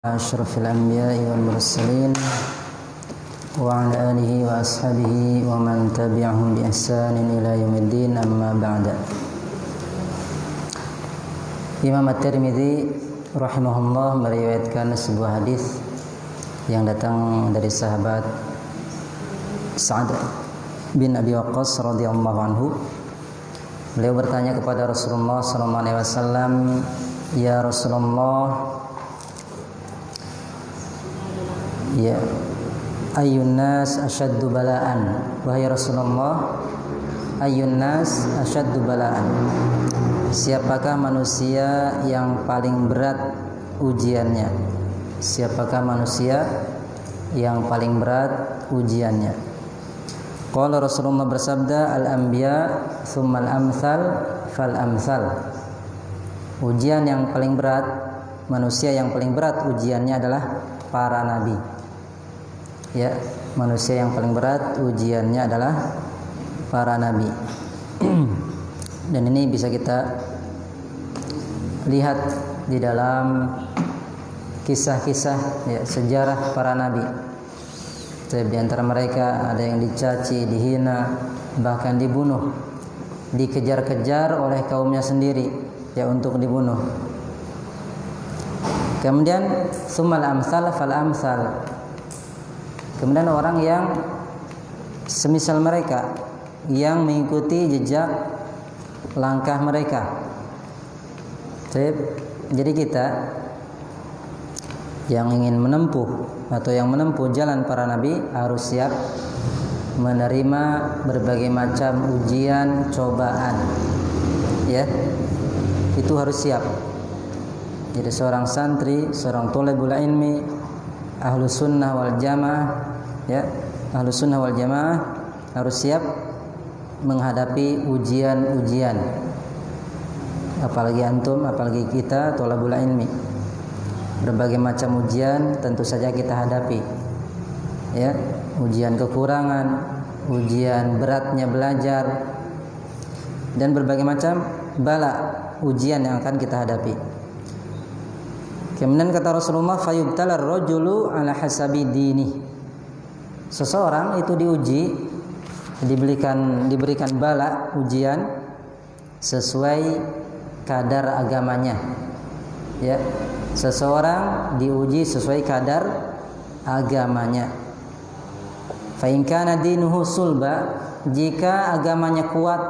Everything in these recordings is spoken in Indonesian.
أشرف الأنبياء والمرسلين وعلى آله وأصحابه ومن تبعهم بإحسان إلى يوم الدين أما بعد. Imam At-Tirmidzi rahimahullah meriwayatkan sebuah hadis yang datang dari sahabat Sa'ad bin Abi Waqqas radhiyallahu anhu. Beliau bertanya kepada Rasulullah sallallahu alaihi wasallam, "Ya Rasulullah, ya ayyun nas asyaddu bala'an." Wahai Rasulullah, ayyun nas asyaddu bala'an, siapakah manusia yang paling berat ujiannya? Siapakah manusia yang paling berat ujiannya? Qala Rasulullah bersabda, al-anbiya tsummal amsal fal amsal. Ujian yang paling berat, manusia yang paling berat ujiannya adalah para nabi. Ya, manusia yang paling berat ujiannya adalah para nabi. Dan ini bisa kita lihat di dalam kisah-kisah ya, sejarah para nabi. Di antara mereka ada yang dicaci, dihina, bahkan dibunuh, dikejar-kejar oleh kaumnya sendiri ya untuk dibunuh. Kemudian summal amsal fal amsal. Kemudian orang yang semisal mereka, yang mengikuti jejak langkah mereka. Jadi kita yang ingin menempuh atau yang menempuh jalan para nabi harus siap menerima berbagai macam ujian, cobaan. Ya. Itu harus siap. Jadi seorang santri, seorang thalibul ilmi, ahlus sunnah wal jamaah, ya, ahlus sunnah wal jamaah harus siap menghadapi ujian-ujian. Apalagi antum, apalagi kita thalibul ilmi. Berbagai macam ujian tentu saja kita hadapi. Ya, ujian kekurangan, ujian beratnya belajar, dan berbagai macam bala ujian yang akan kita hadapi. Kemudian kata Rasulullah, fayubtalar rajulu ala hasabi dini. Seseorang itu diuji, diberikan bala ujian sesuai kadar agamanya. Ya, seseorang diuji sesuai kadar agamanya. Fa in kana dinuhu sulba, jika agamanya kuat,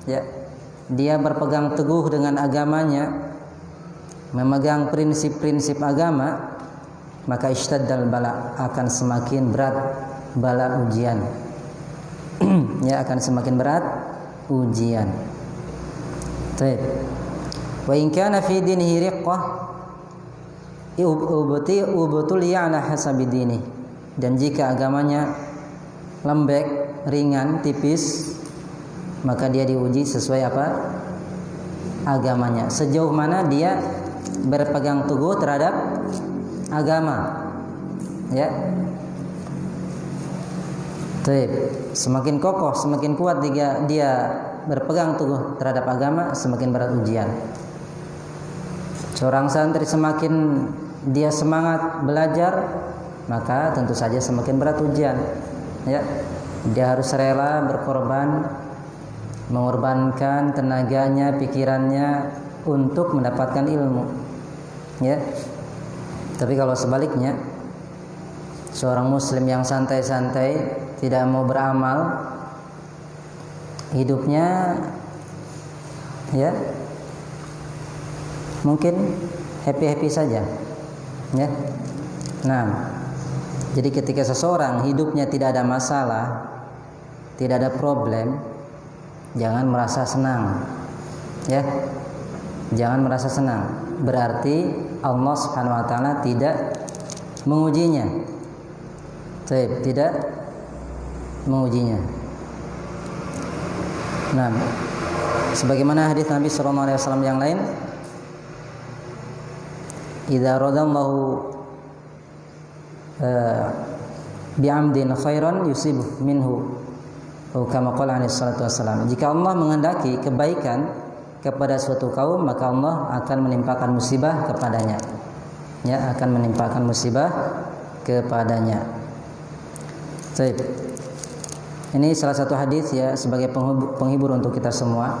ya, dia berpegang teguh dengan agamanya, memegang prinsip-prinsip agama, maka istaddal bala, akan semakin berat bala ujian. Ya, akan semakin berat ujian. Baik. Wa in kana fi dinihi riqqah ubtuliya ala hasabi dini. Dan jika agamanya lembek, ringan, tipis, maka dia diuji sesuai apa? Agamanya. Sejauh mana dia berpegang teguh terhadap agama. Ya. Baik. Semakin kokoh, semakin kuat dia berpegang teguh terhadap agama, semakin berat ujian. Seorang santri semakin dia semangat belajar, maka tentu saja semakin berat ujian. Ya. Dia harus rela berkorban, mengorbankan tenaganya, pikirannya untuk mendapatkan ilmu. Ya. Tapi kalau sebaliknya, seorang muslim yang santai-santai, tidak mau beramal, hidupnya ya mungkin happy-happy saja. Ya. Nah, jadi ketika seseorang hidupnya tidak ada masalah, tidak ada problem, jangan merasa senang. Ya. Jangan merasa senang. Berarti Allah Subhanahu wa taala tidak mengujinya. Tidak mengujinya. Nah, sebagaimana hadis Nabi sallallahu alaihi wasallam yang lain, idza radallahu bi'amdin khairan yusibhu minhu, kama qala alaihi salatu wasallam. Jika Allah menghendaki kebaikan kepada suatu kaum, maka Allah akan menimpakan musibah kepadanya. ya akan menimpakan musibah kepadanya. Baik. Ini salah satu hadis ya sebagai penghibur untuk kita semua,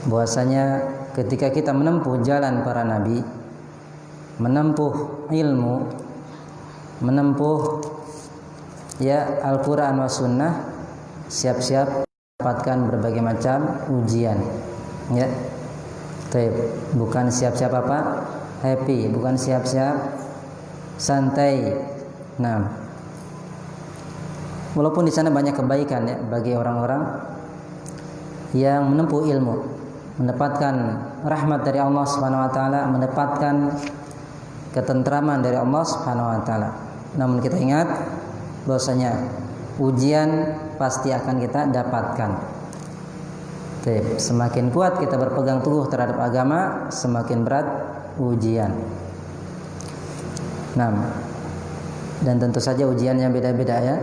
bahwasanya ketika kita menempuh jalan para nabi, menempuh ilmu, menempuh ya Al-Quran wa Sunnah, siap-siap mendapatkan berbagai macam ujian, ya. Bukan siap-siap apa? Happy, bukan siap-siap santai. Nah, walaupun di sana banyak kebaikan ya bagi orang-orang yang menempuh ilmu, mendapatkan rahmat dari Allah Subhanahu wa taala, mendapatkan ketentraman dari Allah Subhanahu wa taala. Namun kita ingat bahwasanya ujian pasti akan kita dapatkan. Semakin kuat kita berpegang teguh terhadap agama, semakin berat ujian. Nah, dan tentu saja ujiannya beda-beda ya.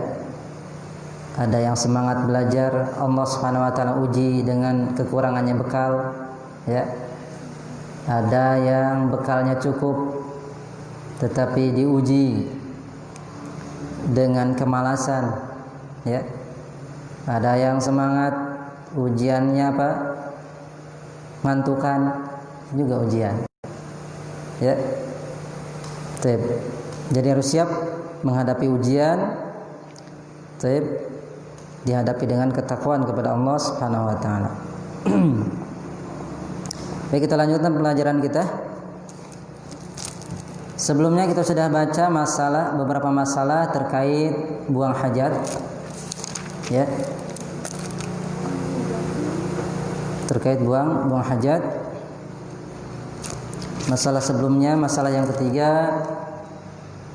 Ada yang semangat belajar, Allah Subhanahu wa taala uji dengan kekurangannya bekal, ya. Ada yang bekalnya cukup tetapi diuji dengan kemalasan, ya. Ada yang semangat, ujiannya apa? Ngantukan, juga ujian. Ya. Jadi harus siap menghadapi ujian. Dihadapi dengan ketakwaan kepada Allah Subhanahu wa taala. Baik, kita lanjutkan pelajaran kita. Sebelumnya kita sudah baca beberapa masalah terkait buang hajat, ya. Terkait buang hajat. Masalah sebelumnya, masalah yang ketiga,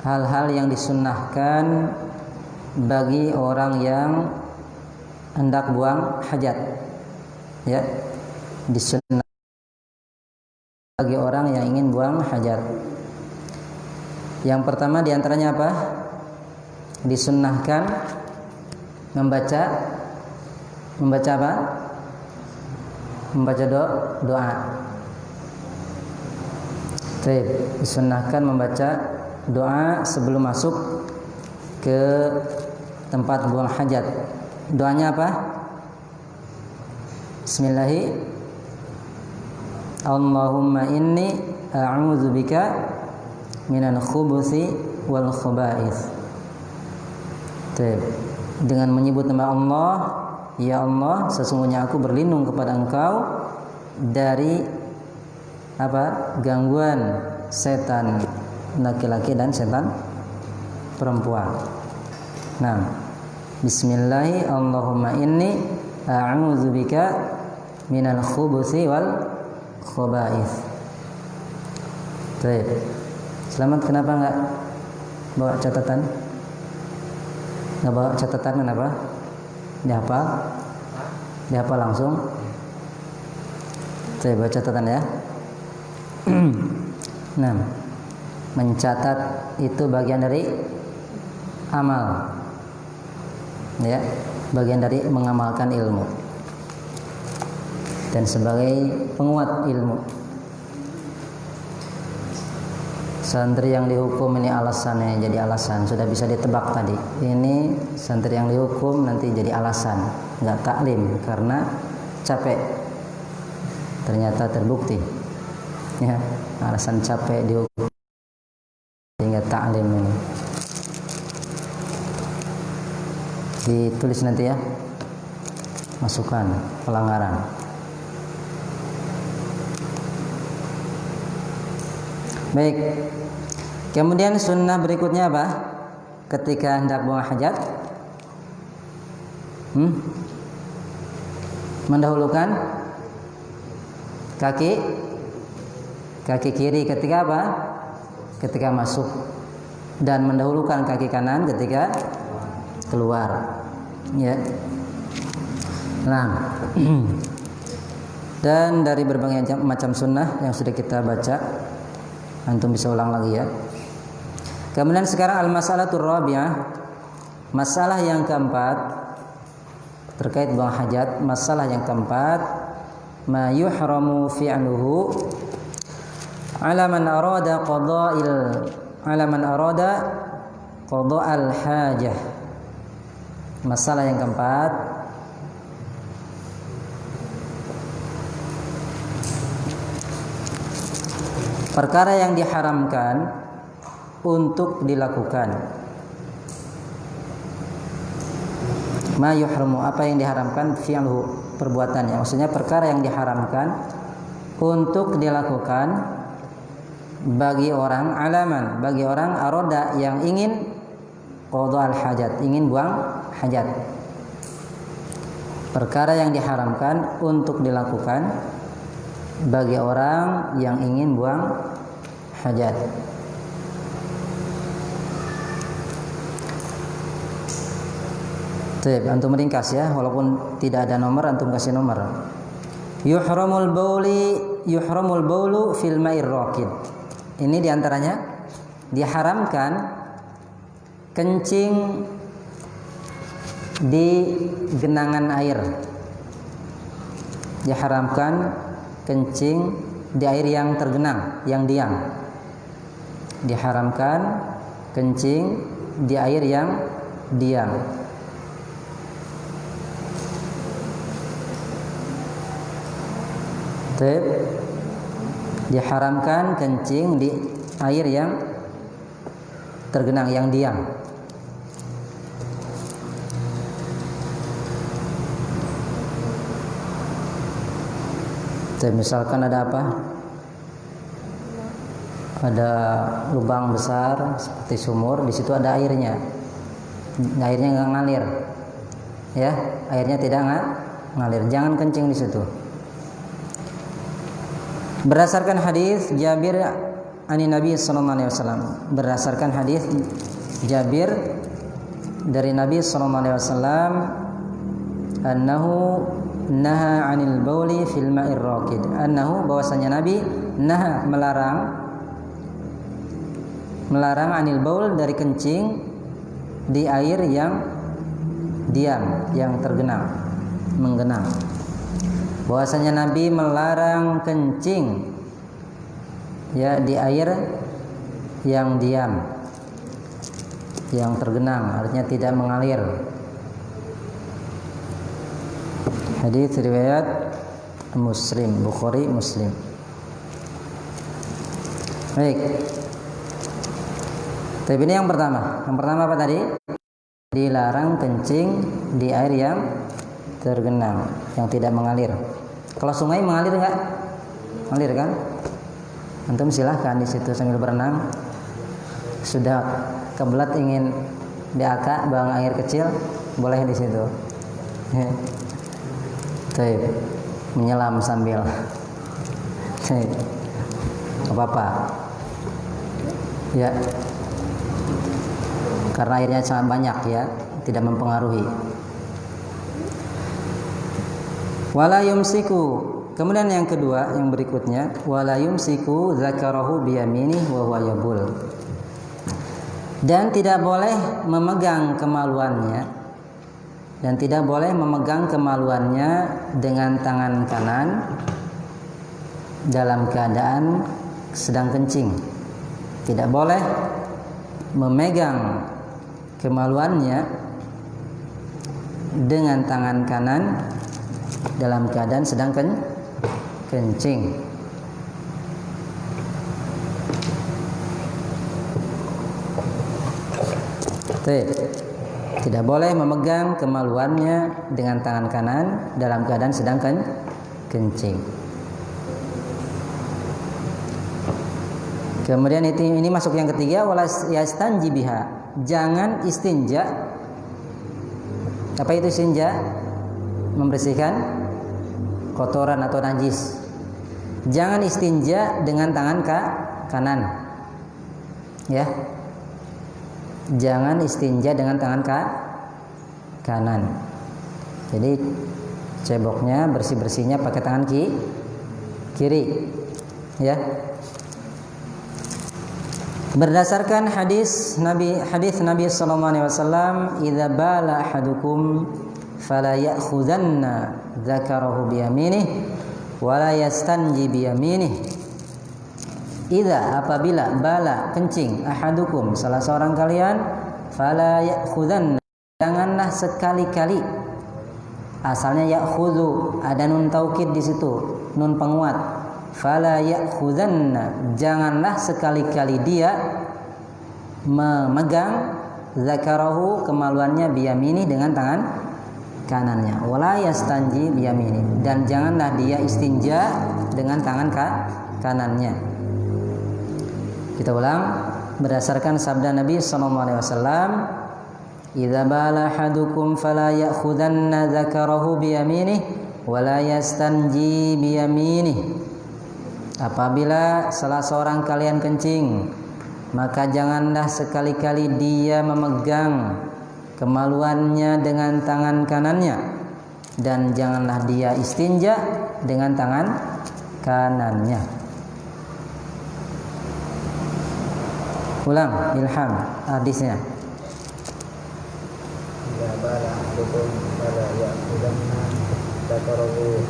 hal-hal yang disunnahkan bagi orang yang hendak buang hajat, ya, disunnah bagi orang yang ingin buang hajat. Yang pertama diantaranya apa? Disunnahkan membaca apa? Membaca doa. Disunnahkan membaca doa sebelum masuk ke tempat buang hajat. Doanya apa? Bismillahirrahmanirrahim. Allahumma inni a'udzubika minal khubuthi wal khaba'ith. Dengan menyebut nama Allah, ya Allah, sesungguhnya aku berlindung kepada Engkau dari apa? Gangguan setan laki-laki dan setan perempuan. Nah, Bismillah, Allahumma inni a'udzubika minal khubuthi wal khaba'ith. Baik. Selamat, kenapa enggak bawa catatan? Enggak bawa catatan kenapa? Dihafal langsung. Saya bawa catatan ya. Nah, mencatat itu bagian dari amal. Ya, bagian dari mengamalkan ilmu dan sebagai penguat ilmu. Santri yang dihukum ini alasannya jadi alasan, sudah bisa ditebak tadi. Ini santri yang dihukum nanti jadi alasan, nggak taklim karena capek. Ternyata terbukti, ya, alasan capek dihukum hingga taklim ini. Ditulis nanti ya, masukan pelanggaran. Baik. Kemudian sunnah berikutnya apa? Ketika hendak buang hajat, mendahulukan kaki kiri ketika apa? Ketika masuk, dan mendahulukan kaki kanan ketika keluar, ya. Nah, dan dari berbagai macam sunnah yang sudah kita baca, antum bisa ulang lagi ya. Kemudian sekarang al-mas'alatur rabi'ah, masalah yang keempat terkait buang hajat. Masalah yang keempat, ma yuhramu fi'luhu ala man arada qada'al hajah. Masalah yang keempat, perkara yang diharamkan untuk dilakukan. Ma yuhramu, apa yang diharamkan, fi'luhu, perbuatannya. Maksudnya perkara yang diharamkan untuk dilakukan bagi orang, alaman, bagi orang aroda yang ingin qada'al hajat, ingin buang hajat. Perkara yang diharamkan untuk dilakukan bagi orang yang ingin buang hajat. Antum meringkas ya, walaupun tidak ada nomor, antum kasih nomor. Yuhramul baulu fil ma'ir raqid. Ini diantaranya diharamkan kencing di genangan air. Diharamkan kencing di air yang tergenang, yang diam. Diharamkan kencing di air yang diam. Diharamkan kencing di air yang tergenang, yang diam. Misalkan ada apa? Ada lubang besar seperti sumur, di situ ada airnya. Airnya nggak ngalir, ya, airnya tidak ngalir. Jangan kencing di situ. Berdasarkan hadis Jabir ani Nabi sallallahu alaihi wasallam, berdasarkan hadis Jabir dari Nabi sallallahu alaihi wasallam, annahu naha 'anil bauli fil ma'ir raqid. Annahu, bahwasanya Nabi naha, melarang 'anil baul, dari kencing di air yang diam, yang tergenang, menggenang. Bahwasanya Nabi melarang kencing ya di air yang diam, yang tergenang, artinya tidak mengalir. Hadis riwayat Muslim, Bukhari, Muslim. Baik. Tapi ini yang pertama. Yang pertama apa tadi? Dilarang kencing di air yang tergenang, yang tidak mengalir. Kalau sungai mengalir enggak? Mengalir kan? Antum silahkan di situ sambil berenang. Sudah kebelat ingin diaka buang air kecil, boleh di situ. Baik. Menyelam sambil. Baik. Apa-apa. Ya. Karena airnya sangat banyak ya, tidak mempengaruhi. Wala yumsiku. Kemudian yang kedua, yang berikutnya, wala yumsiku zakarahu biyaminih wa huwa yabul. Dan tidak boleh memegang kemaluannya, dan tidak boleh memegang kemaluannya dengan tangan kanan dalam keadaan sedang kencing. Tidak boleh memegang kemaluannya dengan tangan kanan dalam keadaan sedang kencing. Tidak boleh memegang kemaluannya dengan tangan kanan dalam keadaan sedang kencing. Kemudian ini masuk yang ketiga, wala yastanji biha. Jangan istinja. Apa itu istinja? Membersihkan kotoran atau najis. Jangan istinja dengan tangan kanan. Ya. Jangan istinja dengan tangan kanan. Jadi ceboknya, bersih-bersihnya pakai tangan kiri. Ya. Berdasarkan hadis Nabi sallallahu alaihi wasallam, idza bala ahadukum fala ya'khudanna dzakarahu bi yaminih wa la yastanji bi yaminih. Idza apabila bala kencing ahadukum salah seorang kalian fala ya'khudhan janganlah sekali-kali. Asalnya ya'khudhu ada nun taukid di situ, nun penguat. Fala ya'khudhanna janganlah sekali-kali dia memegang zakarahu kemaluannya biyamini dengan tangan kanannya. Wala yastanji biyamini dan janganlah dia istinja dengan tangan kanannya. Kita ulang berdasarkan sabda Nabi sallallahu alaihi wasallam, "Idza bala ahadukum fala ya'khudanna dzakarahu biyaminih wa la yastanji biyaminih." Apabila salah seorang kalian kencing, maka janganlah sekali-kali dia memegang kemaluannya dengan tangan kanannya dan janganlah dia istinja dengan tangan kanannya. Ulang, Ilham, hadisnya. Ya bala ahadukum fala ya'khudanna dzakarahu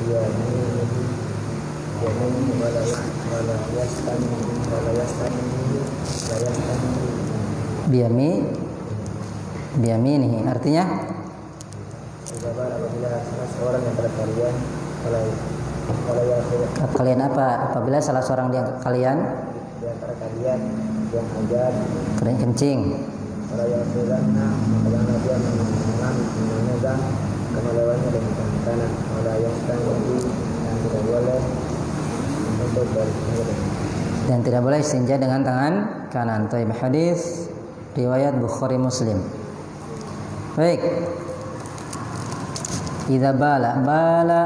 biyaminih wala yastanji biyaminihi artinya apabila salah seorang yang pada kalian kalian apa apabila salah seorang di kalian di antara kalian yang hajat kalian kencing kalau yang berana maka dia memegang kemaluannya dengan tangan kanan kalau yang tidak boleh dan tidak boleh istinja dengan tangan kanan. Taib, hadis riwayat Bukhari Muslim. Baik. Idza bala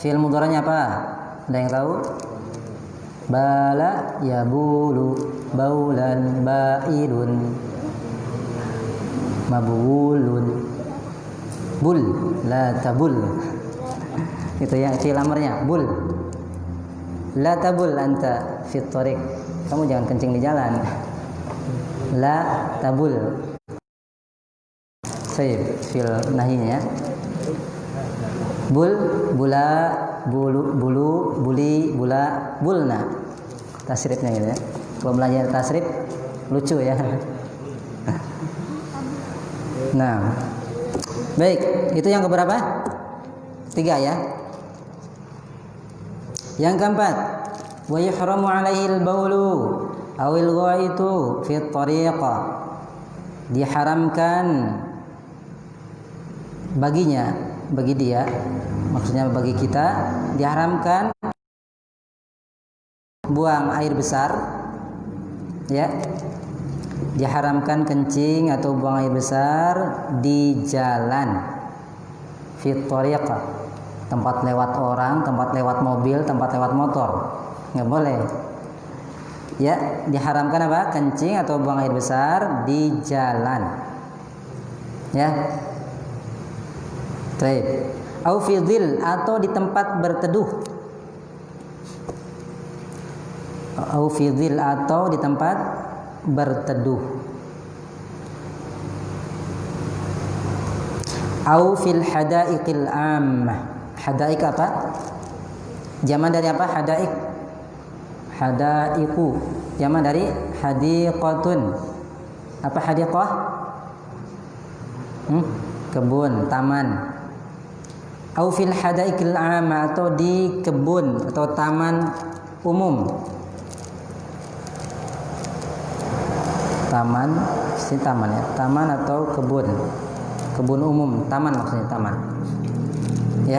fi'il mudhari'nya apa? Ada yang tahu? Bala yabulu baulan ba'ilun mabulun bul la tabul. Itu yang fi'il amarnya bul. La tabul anta fit tariq. Kamu jangan kencing di jalan. La tabul. Baik, fil nahinya. Bul, bula, bulu, buli, bula, bulna. Tasrifnya gitu ya. Kalau belajar tasrif lucu ya. Nah. Baik, itu yang keberapa? 3 ya. Yang keempat, wa yuhramu 'alaihi al-baulu awil ghaitu fi tariqa. Diharamkan baginya, bagi dia, maksudnya bagi kita, diharamkan buang air besar, ya, diharamkan kencing atau buang air besar di jalan, fi tariqa. Tempat lewat orang, tempat lewat mobil, tempat lewat motor, nggak boleh. Ya, diharamkan apa? Kencing atau buang air besar di jalan. Ya. Baik. Au fi dhil atau di tempat berteduh. Au fi dhil atau di tempat berteduh. Au fil hadaiqil ammah. Hadaik apa? Jaman dari apa? Hadaik. Hadaiku. Jaman dari hadiqatun. Apa hadiqah? Kebun, taman. Au fil hadaikil 'amma atau di kebun atau taman umum. Taman, taman ya. Taman atau kebun. Kebun umum, taman maksudnya taman. Ya.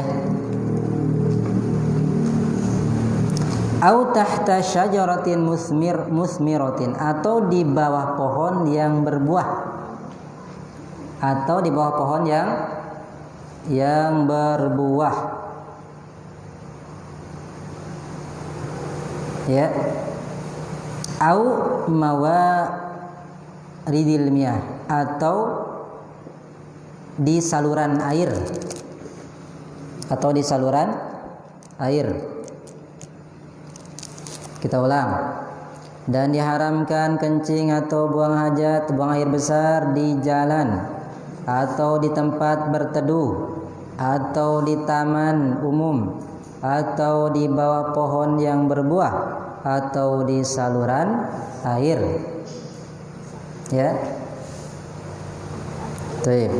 Au tahta syajaratin musmiratin atau di bawah pohon yang berbuah. Atau di bawah pohon yang berbuah. Ya. Au mawaridil miyah atau di saluran air. Atau di saluran air. Kita ulang. Dan diharamkan kencing atau buang hajat, buang air besar di jalan atau di tempat berteduh atau di taman umum atau di bawah pohon yang berbuah atau di saluran air. Ya. Baik.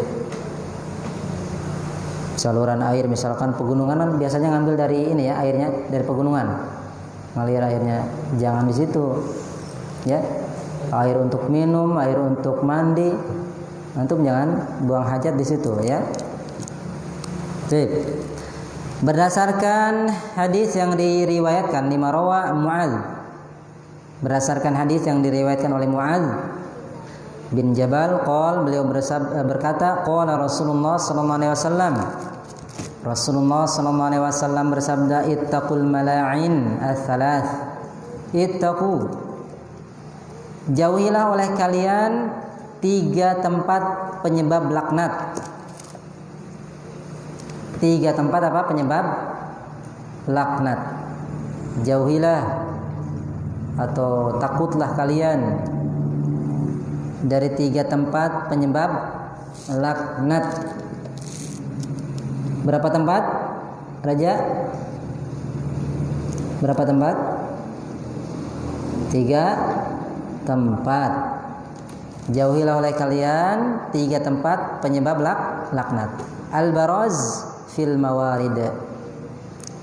Saluran air misalkan pegunungan kan biasanya ngambil dari ini ya, airnya dari pegunungan. Ngalir airnya, jangan di situ. Ya. Air untuk minum, air untuk mandi. Antum jangan buang hajat di situ ya. Baik. Berdasarkan hadis yang diriwayatkan lima rawa Mu'adz. Berdasarkan hadis yang diriwayatkan oleh Mu'adz bin Jabal, beliau berkata, qala Rasulullah sallallahu alaihi wasallam. Rasulullah sallallahu alaihi wasallam bersabda, ittaqul mala'in ats-tsalaats. Ittaqu, jauhilah oleh kalian 3 tempat penyebab laknat. 3 tempat apa penyebab laknat. Jauhilah atau takutlah kalian dari 3 tempat penyebab laknat. Berapa tempat, Raja? Berapa tempat? 3 tempat. Jauhilah oleh kalian 3 tempat penyebab laknat. Al-baraz fil mawarid.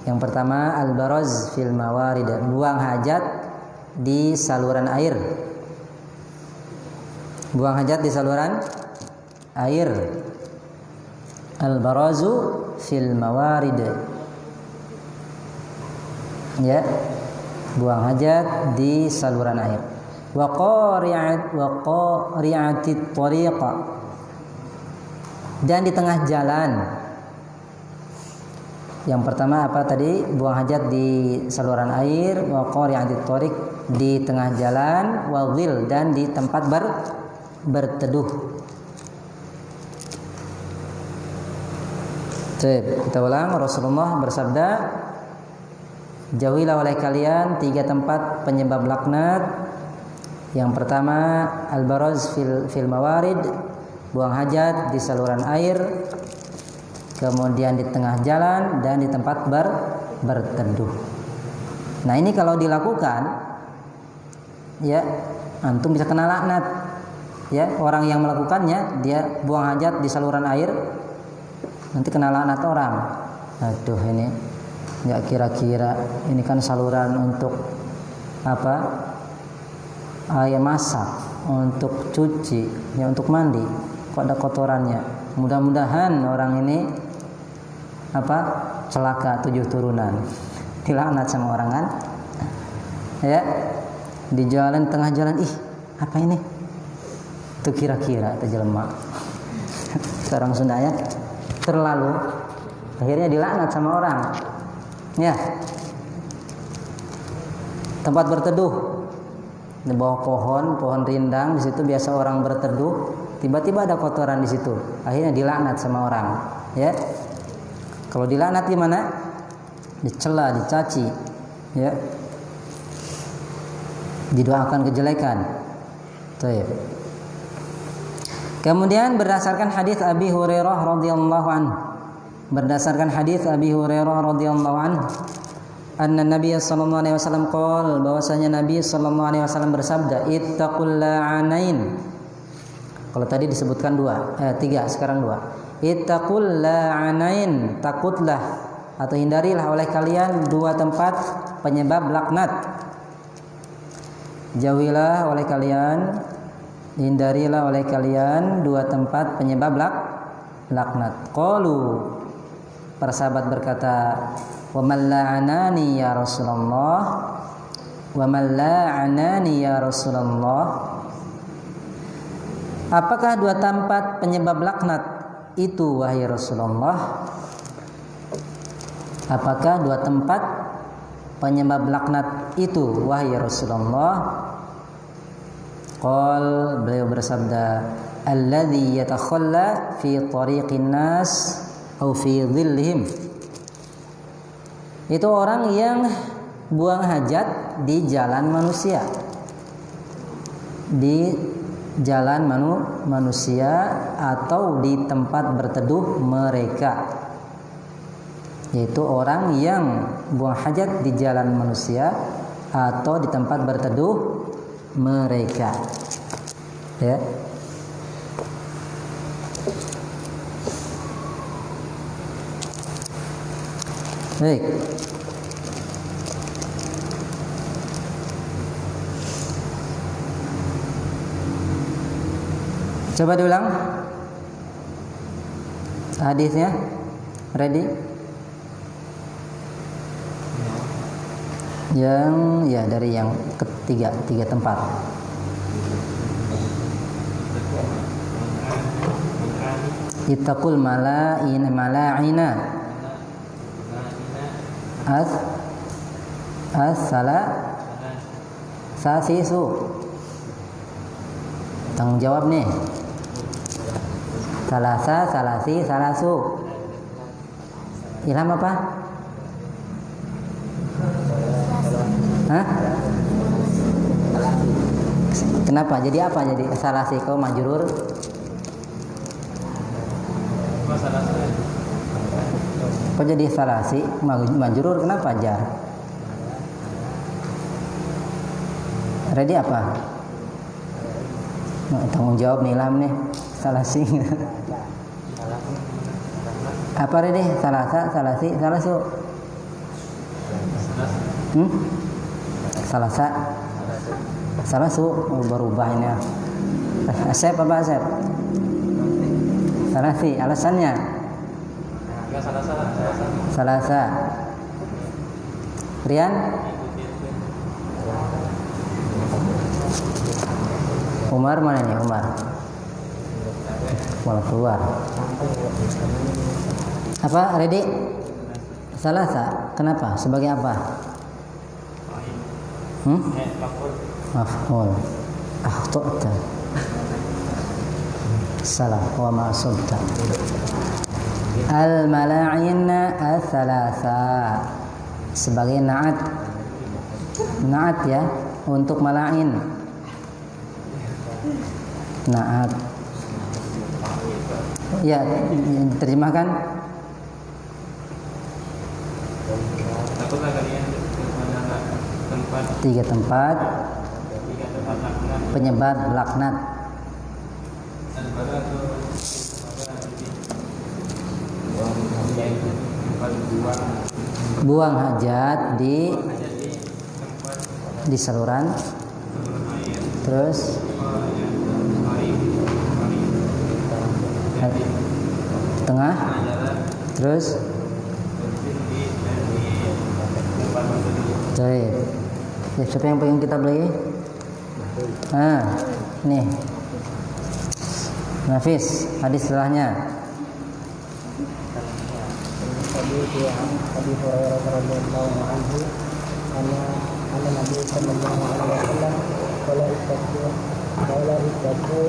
Yang pertama al-baraz fil mawarid, buang hajat di saluran air. Buang hajat di saluran air. Al-barazu fil mawarid. Ya, buang hajat di saluran air. Wa qari'atit tariqa, dan di tengah jalan. Yang pertama apa tadi? Buang hajat di saluran air. Wa qari'atit tariq, di tengah jalan. Wa dhil, dan di tempat berteduh. Kita ulang. Rasulullah bersabda, jauhilah oleh kalian 3 tempat penyebab laknat. Yang pertama al-baraz fil mawarid, buang hajat di saluran air. Kemudian di tengah jalan dan di tempat berteduh. Nah, ini kalau dilakukan ya, antum bisa kena laknat. Ya, orang yang melakukannya dia buang hajat di saluran air, nanti kena laknat orang. Aduh, ini nggak kira-kira, ini kan saluran untuk apa? Air masak, untuk cuci, ya untuk mandi. Kok ada kotorannya? Mudah-mudahan orang ini apa? Celaka 7 turunan. Dilaknat sama orang kan? Ya. Di jalan, tengah jalan, ih, apa ini? Itu kira-kira terjelma. Seorang Sunda ya. Terlalu, akhirnya dilaknat sama orang. Ya. Tempat berteduh di bawah pohon rindang, di situ biasa orang berteduh, tiba-tiba ada kotoran di situ, akhirnya dilaknat sama orang. Ya, kalau dilaknat gimana? Dicela, dicaci, ya, didoakan kejelekan. Baik. Kemudian berdasarkan hadis Abi Hurairah radhiyallahu anhu, anna Nabi sallallahu alaihi wasallam qol, bahwasanya Nabi sallallahu alaihi wasallam bersabda, ittaqul la'anain. Kalau tadi disebutkan 3, sekarang 2. Ittaqul la'anain, takutlah atau hindarilah oleh kalian 2 tempat penyebab laknat. Jauhilah oleh kalian, hindarilah oleh kalian 2 tempat penyebab laknat. Qalu, para sahabat berkata, wa man la'anani ya Rasulullah, wa man la'anani ya Rasulullah. Apakah 2 tempat penyebab laknat itu wahai Rasulullah? Apakah 2 tempat penyebab laknat itu wahai Rasulullah? Qal, beliau bersabda, alladzi yatakhalla fi tariqin nas atau fi dhillihim. Itu orang yang buang hajat di jalan manusia. Di jalan manusia atau di tempat berteduh mereka. Yaitu orang yang buang hajat di jalan manusia atau di tempat berteduh mereka. Ya. Baik. Coba diulang hadisnya. Ready? Yang ya dari yang ketiga, 3 tempat. Ittaqul mala'ina sasisu. Tanggung jawab nih. Salasi, salasu. Ilham apa? Hah? Kenapa? Jadi apa? Jadi salasi kau majrur. Kok jadi salasi majrur, kenapa jar? Ready apa? Tanggung jawab nih Ilham nih. Salasi. Apa Ready? Salasi, salasu. Salasu berubah ini. Asep apa Asep? Salasi, alasannya? Salasa. Rian? Umar mana nih Umar? Malah keluar. Apa Ready? Salasa. Kenapa? Sebagai apa? Maf'ul. Akhta'ta. Salah wa ma asabta. Al-mala'inna al-thalatha. Sebagai na'at ya, untuk mala'in. Na'at. Ya, terjemahkan. Tiga tempat penyebab laknat. Buang hajat di saluran. Terus tengah. Terus baik. Ya, siapa yang pengen kita beli? Nih. Nafis, hadis setelahnya. Abi Hurairah radhiyallahu anhu anna Nabi sallallahu alaihi wasallam qala ittaqul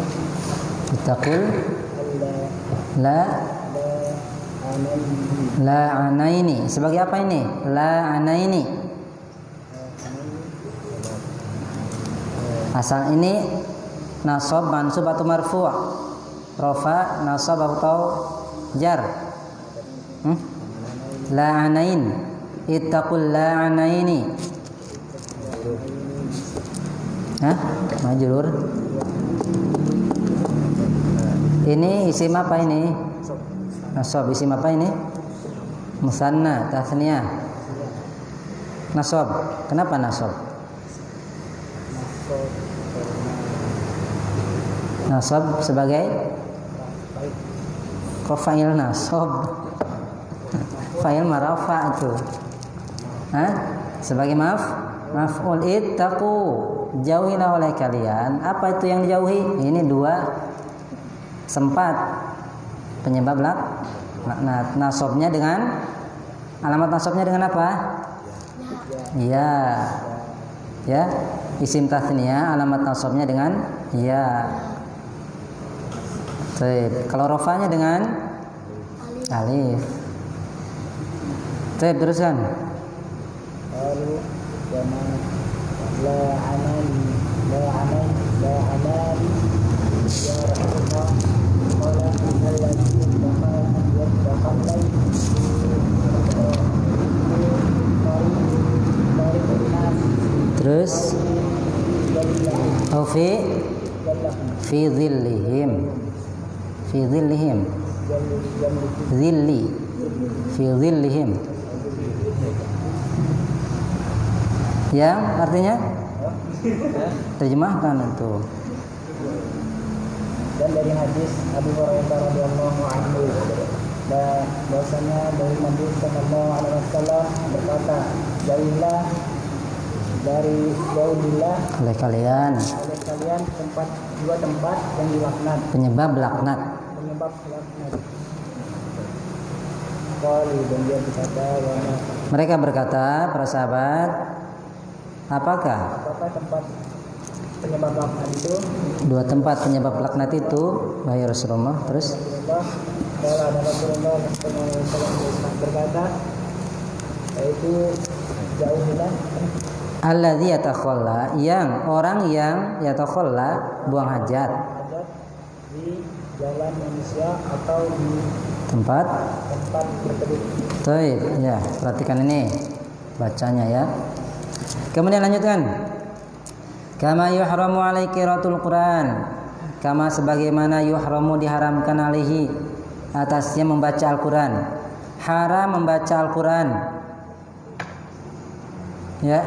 la anaini. Sebagai apa ini? La anaini. Asal ini nasab, mansub atau marfu'? Rafa, nasab atau jar? La'anain. Ittaqul la'anaini. Majrur. Ini isim apa ini? Nasab. Isim apa ini? Musanna, tasniyah. Nasab. Kenapa nasab? Nasab sebagai fa'il nasab. Fa'il marafa itu. Sebagai maf'ul. Ittaqu. Jauhilah oleh kalian. Apa itu yang dijauhi? Ini 2 sempat penyebab laknat. Nasabnya dengan alamat nasabnya dengan apa? Ya. Ya. Isim tasniyah alamat nasabnya dengan ya. Baik. Kalau rofanya dengan alif. Baik, teruskan. Lalu la anani ya Rasulullah qala alladhi yataqallay fi dhillihim, fi dhillihim, dhilli, fi dhillihim, yang artinya terjemahkan itu. Dan dari hadis Abu Hurairah radhiyallahu anhu, bahwasanya dari Nabi sallallahu alaihi wasallam berkata, jauhilah oleh kalian dua tempat yang dilaknat, penyebab laknat. Dan dia berkata, mereka berkata, para sahabat, apakah tempat penyebab laknat itu? Dua tempat penyebab laknat itu, wahai Rasulullah. Terus kalau ada Rasulullah berkata, yaitu jauhilah alladzi yatakhalla, yang orang yang yatakhalla buang hajat di jalan manusia atau di tempat berteduh. Baik, ya, perhatikan ini bacanya ya. Kemudian lanjutkan. Kama yuhramu alaihi qiraatul Quran, kama sebagaimana yuhramu diharamkan alaihi atasnya membaca Al-Quran, haram membaca Al-Quran, ya.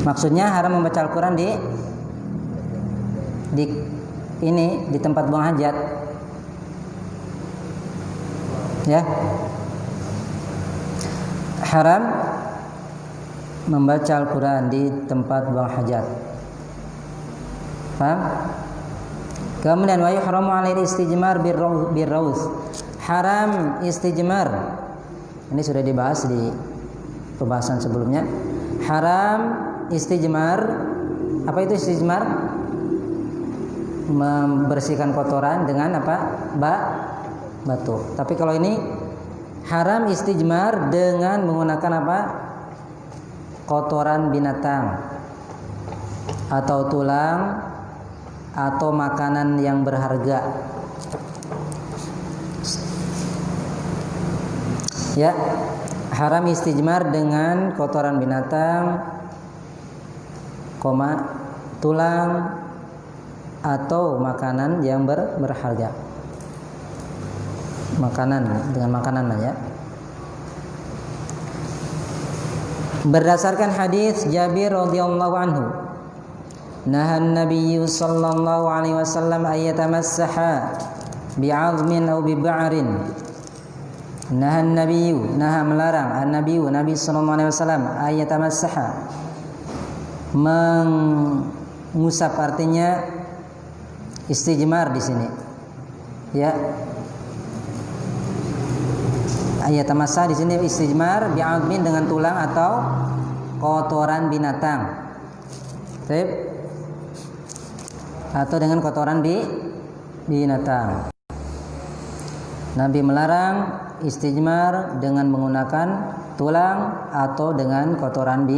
Maksudnya haram membaca Al-Quran di tempat buang hajat, ya. Haram membaca Al-Quran di tempat buang hajat. Paham? Kemudian wa yuhramu alaihi istijmar birraus. Haram istijmar. Ini sudah dibahas di pembahasan sebelumnya. Haram istijmar. Apa itu istijmar? Membersihkan kotoran dengan apa? Batu. Tapi kalau ini haram istijmar dengan menggunakan apa? Kotoran binatang atau tulang atau makanan yang berharga. Ya, haram istijmar dengan kotoran binatang, tulang atau makanan yang berharga. Makanan dengan makanan ya. Berdasarkan hadis Jabir radhiyallahu anhu, nahan Nabi sallallahu alaihi wasallam ayatamassaha bi'azmin aw biba'rin. Nahan Nabi, melarang an-Nabi sallallahu alaihi wasallam ayatamassaha, mengusap, artinya istijmar di sini. Ya. Ayatamassa di sini istijmar bi'admin dengan tulang atau kotoran binatang. Baik. Atau dengan kotoran binatang. Nabi melarang istijmar dengan menggunakan tulang atau dengan kotoran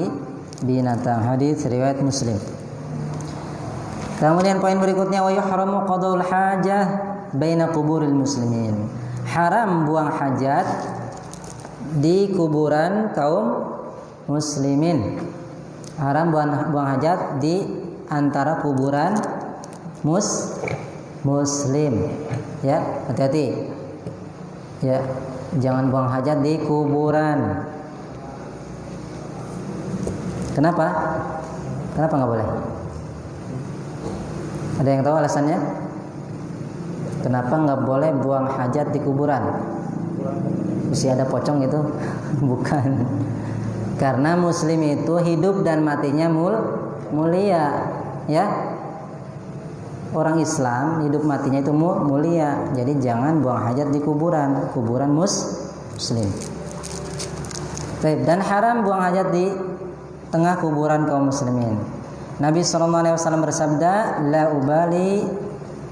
binatang. Hadis riwayat Muslim. Kemudian poin berikutnya wa yuhramu qadaul hajah baina quburil muslimin. Haram buang hajat di kuburan kaum muslimin. Haram buang hajat di antara kuburan muslim. Ya, hati-hati. Ya, jangan buang hajat di kuburan. Kenapa? Kenapa nggak boleh? Ada yang tahu alasannya? Kenapa nggak boleh buang hajat di kuburan? Mesti ada pocong itu? Bukan. Karena muslim itu hidup dan matinya mulia, ya. Orang Islam hidup matinya itu mulia. Jadi jangan buang hajat di kuburan muslim. Dan haram buang hajat di tengah kuburan kaum muslimin. Nabi SAW bersabda, la ubali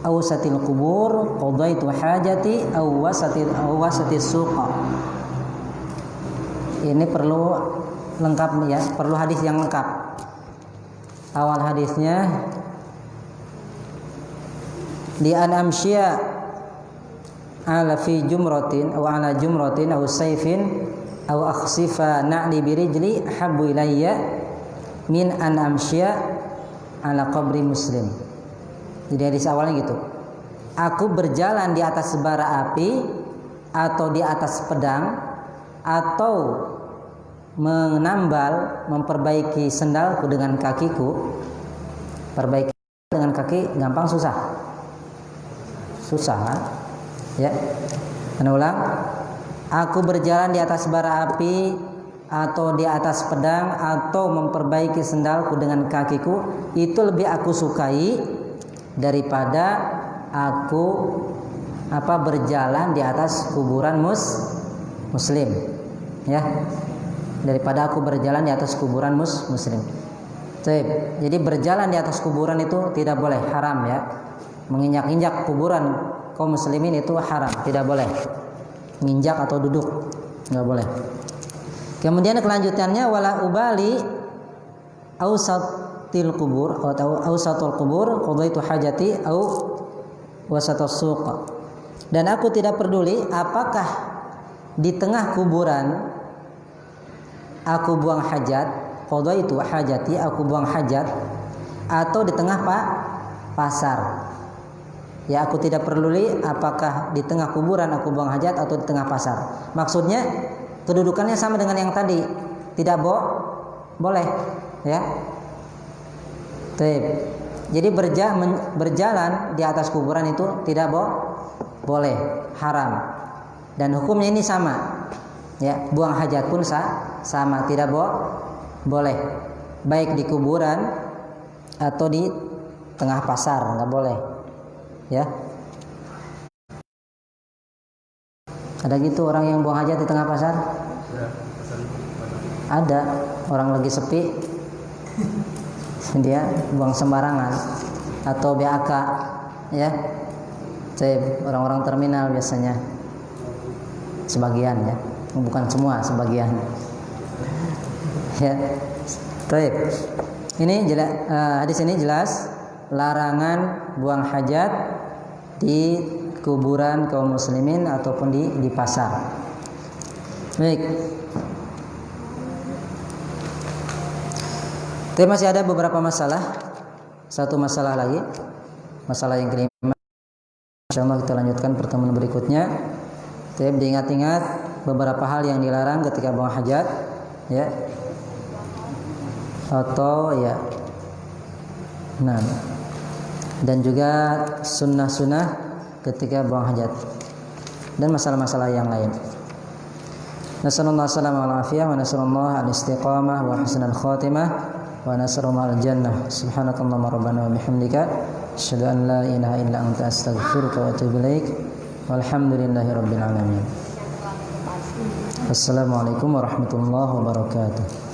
awsatil kubur qadaitu hajati awsati suqa. Ini perlu lengkap ya, perlu hadis yang lengkap. Awal hadisnya di an amsya ala fi jumratin aw ala jumratin aw sayfin aw akhsifa na'li birijli habbu ilayya min an amsya ala qabri muslim. Jadi hadis awalnya gitu. Aku berjalan di atas bara api atau di atas pedang atau menambal, memperbaiki sendalku dengan kakiku. Perbaiki dengan kaki gampang susah? Susah kan? Ya. Ulang. Aku berjalan di atas bara api atau di atas pedang atau memperbaiki sendalku dengan kakiku, itu lebih aku sukai daripada aku berjalan di atas kuburan muslim, ya, daripada aku berjalan di atas kuburan muslim. Jadi berjalan di atas kuburan itu tidak boleh, haram ya. Menginjak-injak kuburan kaum muslimin itu haram, tidak boleh. Menginjak atau duduk, nggak boleh. Kemudian kelanjutannya wala ubali ausatil kubur atau ausatul kubur qadaitu hajati au wasatus suq. Dan aku tidak peduli apakah di tengah kuburan aku buang hajat, qadaitu hajati, aku buang hajat, atau di tengah pasar. Ya, aku tidak peduli apakah di tengah kuburan aku buang hajat atau di tengah pasar. Maksudnya kedudukannya sama dengan yang tadi, tidak boleh, ya. Jadi berjalan di atas kuburan itu tidak boleh, haram. Dan hukumnya ini sama, ya. Buang hajat pun sama, tidak boleh, baik di kuburan atau di tengah pasar, nggak boleh, ya. Ada gitu orang yang buang hajat di tengah pasar? Ada orang lagi sepi, dia buang sembarangan, atau BAK, ya. Orang-orang terminal biasanya, sebagian ya, bukan semua, sebagian. Ya, ini hadis ini jelas larangan buang hajat di kuburan kaum muslimin ataupun di pasar. Baik. Tapi masih ada beberapa masalah. Satu masalah lagi, masalah yang kelima. Insyaallah kita lanjutkan pertemuan berikutnya. Tapi diingat-ingat beberapa hal yang dilarang ketika buang hajat, ya. Atau ya. Nah. Dan juga sunnah-sunnah ketika buang hajat dan masalah-masalah yang lain. Nasallallahu alaihi wa nasallallahu al-istiqamah wa husnul khatimah wa nasallallahu al-jannah. Subhanakallahumma rabbana wa bihamdika asyhadu an la ilaha illa anta astaghfiruka wa atubu ilaik. Walhamdulillahirabbil alamin. Assalamualaikum warahmatullahi wabarakatuh.